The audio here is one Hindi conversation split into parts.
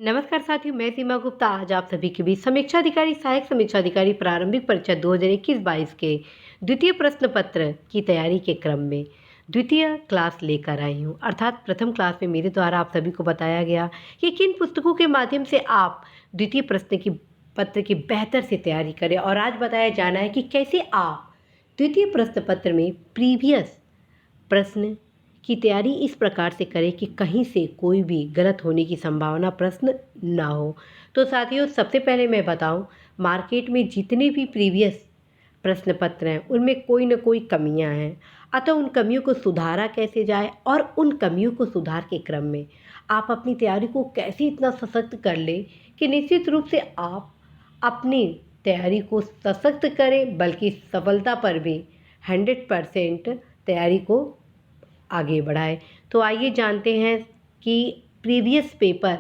नमस्कार साथियों, मैं सीमा गुप्ता आज आप सभी के बीच समीक्षा अधिकारी सहायक समीक्षा अधिकारी प्रारंभिक परीक्षा 2021-22 के द्वितीय प्रश्न पत्र की तैयारी के क्रम में द्वितीय क्लास लेकर आई हूँ। अर्थात प्रथम क्लास में मेरे द्वारा आप सभी को बताया गया कि किन पुस्तकों के माध्यम से आप द्वितीय प्रश्न की पत्र की बेहतर से तैयारी करें, और आज बताया जाना है कि कैसे आप द्वितीय प्रश्न पत्र में प्रीवियस प्रश्न की तैयारी इस प्रकार से करें कि कहीं से कोई भी गलत होने की संभावना प्रश्न ना हो। तो साथियों, सबसे पहले मैं बताऊं, मार्केट में जितने भी प्रीवियस प्रश्न पत्र हैं उनमें कोई ना कोई कमियां हैं। अतः उन कमियों को सुधारा कैसे जाए और उन कमियों को सुधार के क्रम में आप अपनी तैयारी को कैसे इतना सशक्त कर लें कि निश्चित रूप से आप अपनी तैयारी को सशक्त करें, बल्कि सफलता पर भी 100% तैयारी को आगे बढ़ाए। तो आइए जानते हैं कि प्रीवियस पेपर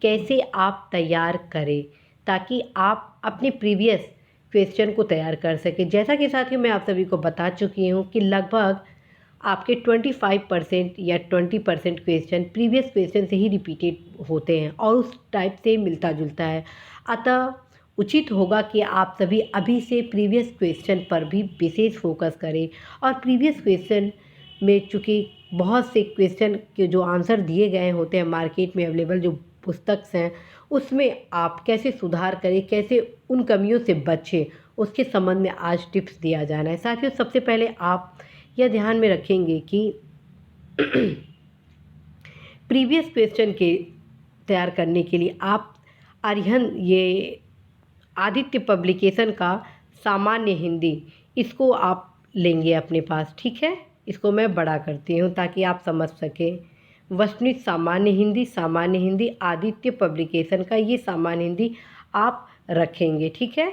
कैसे आप तैयार करें ताकि आप अपने प्रीवियस क्वेश्चन को तैयार कर सकें। जैसा कि साथियों मैं आप सभी को बता चुकी हूँ कि लगभग आपके 25% या 20% क्वेश्चन प्रीवियस क्वेश्चन से ही रिपीटेड होते हैं और उस टाइप से मिलता जुलता है। अतः उचित होगा कि आप सभी अभी से प्रीवियस क्वेश्चन पर भी विशेष फोकस करें। और प्रीवियस क्वेश्चन में चूँकि बहुत से क्वेश्चन के जो आंसर दिए गए होते हैं मार्केट में अवेलेबल जो पुस्तक हैं, उसमें आप कैसे सुधार करें, कैसे उन कमियों से बचें, उसके संबंध में आज टिप्स दिया जाना है। साथियों, सबसे पहले आप यह ध्यान में रखेंगे कि प्रीवियस क्वेश्चन के तैयार करने के लिए आप अरिहंत ये आदित्य पब्लिकेशन का सामान्य हिंदी, इसको आप लेंगे अपने पास, ठीक है। इसको मैं बड़ा करती हूँ ताकि आप समझ सकें। वस्तुनिष्ठ सामान्य हिंदी आदित्य पब्लिकेशन का ये सामान्य हिंदी आप रखेंगे, ठीक है।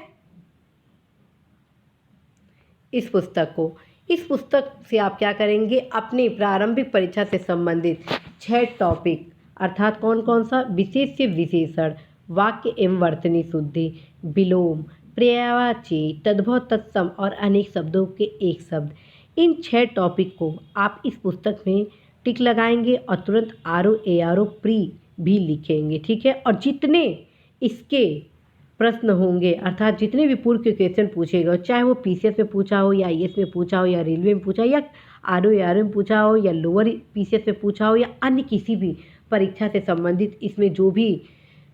इस पुस्तक से आप क्या करेंगे, अपनी प्रारंभिक परीक्षा से संबंधित 6 टॉपिक, अर्थात कौन कौन सा, विशेष से विशेषण, वाक्य एवं वर्तनी शुद्धि, विलोम, पर्यायवाची, तद्भव, तत्सम और अनेक शब्दों के एक शब्द, इन 6 टॉपिक को आप इस पुस्तक में टिक लगाएंगे और तुरंत RO प्री भी लिखेंगे, ठीक है। और जितने इसके प्रश्न होंगे, अर्थात जितने भी पूर्व के क्वेश्चन पूछे गए, चाहे वो PCS में पूछा हो या IAS में पूछा हो या रेलवे में पूछा हो या RO में पूछा हो या लोअर PCS में पूछा हो या अन्य किसी भी परीक्षा से संबंधित, इसमें जो भी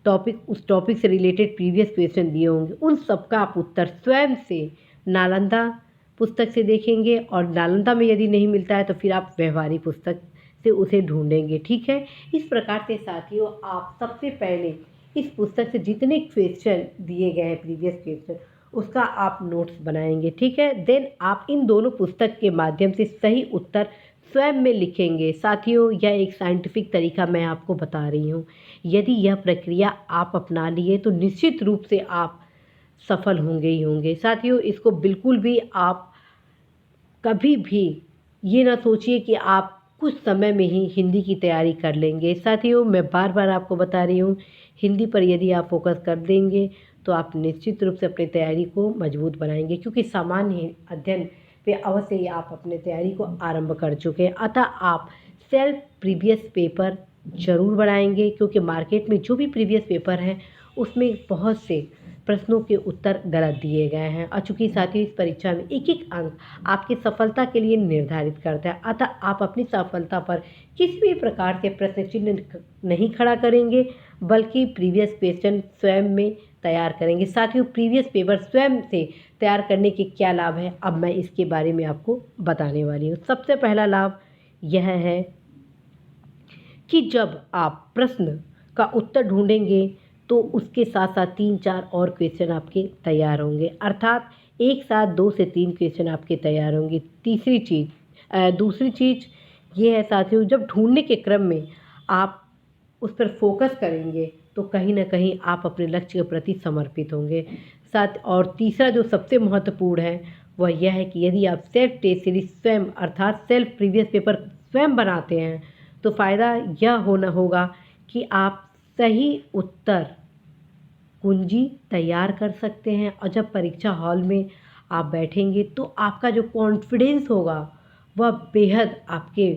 टॉपिक उस टॉपिक से रिलेटेड प्रीवियस क्वेश्चन दिए होंगे, उन सबका आप उत्तर स्वयं से नालंदा पुस्तक से देखेंगे। और नालंदा में यदि नहीं मिलता है तो फिर आप व्यवहारिक पुस्तक से उसे ढूंढेंगे, ठीक है। इस प्रकार से साथियों, आप सबसे पहले इस पुस्तक से जितने क्वेश्चन दिए गए हैं प्रीवियस क्वेश्चन, उसका आप नोट्स बनाएंगे, ठीक है। देन आप इन दोनों पुस्तक के माध्यम से सही उत्तर स्वयं में लिखेंगे। साथियों, यह एक साइंटिफिक तरीका मैं आपको बता रही हूँ। यदि यह प्रक्रिया आप अपना लिए तो निश्चित रूप से आप सफल होंगे ही होंगे। साथियों, इसको बिल्कुल भी आप कभी भी ये ना सोचिए कि आप कुछ समय में ही हिंदी की तैयारी कर लेंगे। साथियों, मैं बार बार आपको बता रही हूँ, हिंदी पर यदि आप फोकस कर देंगे तो आप निश्चित रूप से अपनी तैयारी को मजबूत बनाएंगे, क्योंकि सामान्य अध्ययन पे अवश्य ही आप अपने तैयारी को आरंभ कर चुके हैं। अतः आप सेल्फ प्रीवियस पेपर जरूर बनाएंगे, क्योंकि मार्केट में जो भी प्रीवियस पेपर है उसमें बहुत से प्रश्नों के उत्तर गलत दिए गए हैं। और चूँकि साथियों इस परीक्षा में एक एक अंक आपकी सफलता के लिए निर्धारित करता है, अतः आप अपनी सफलता पर किसी भी प्रकार से प्रश्न चिन्ह नहीं खड़ा करेंगे, बल्कि प्रीवियस क्वेश्चन स्वयं में तैयार करेंगे। साथियों, प्रीवियस पेपर स्वयं से तैयार करने के क्या लाभ है, अब मैं इसके बारे में आपको बताने वाली हूँ। सबसे पहला लाभ यह है कि जब आप प्रश्न का उत्तर ढूंढेंगे तो उसके साथ साथ 3-4 और क्वेश्चन आपके तैयार होंगे, अर्थात एक साथ 2 से 3 क्वेश्चन आपके तैयार होंगे। दूसरी चीज़ ये है साथियों, जब ढूंढने के क्रम में आप उस पर फोकस करेंगे तो कहीं ना कहीं आप अपने लक्ष्य के प्रति समर्पित होंगे। और तीसरा जो सबसे महत्वपूर्ण है वह यह है कि यदि आप सेल्फ टेस्ट सीरीज स्वयं, अर्थात सेल्फ प्रीवियस पेपर स्वयं बनाते हैं, तो फ़ायदा यह होगा कि आप सही उत्तर कुंजी तैयार कर सकते हैं। और जब परीक्षा हॉल में आप बैठेंगे तो आपका जो कॉन्फिडेंस होगा वह बेहद आपके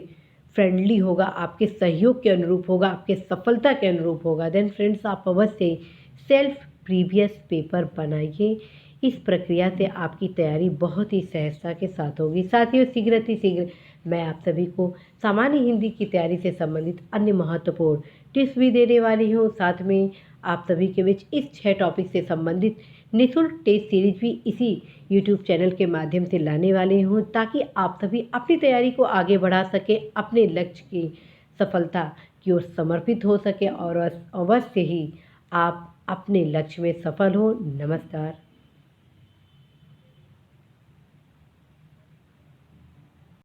फ्रेंडली होगा, आपके सहयोग के अनुरूप होगा, आपके सफलता के अनुरूप होगा, देन फ्रेंड्स आप अवश्य सेल्फ प्रीवियस पेपर बनाइए। इस प्रक्रिया से आपकी तैयारी बहुत ही सहजता के साथ होगी। साथियों, शीघ्र मैं आप सभी को सामान्य हिंदी की तैयारी से संबंधित अन्य महत्वपूर्ण टिप्स भी देने वाली हूँ। साथ में आप सभी के बीच इस 6 टॉपिक से संबंधित निःशुल्क टेस्ट सीरीज भी इसी यूट्यूब चैनल के माध्यम से लाने वाली हूँ, ताकि आप सभी अपनी तैयारी को आगे बढ़ा सके, अपने लक्ष्य की सफलता की ओर समर्पित हो सके और अवश्य ही आप अपने लक्ष्य में सफल हो। नमस्कार।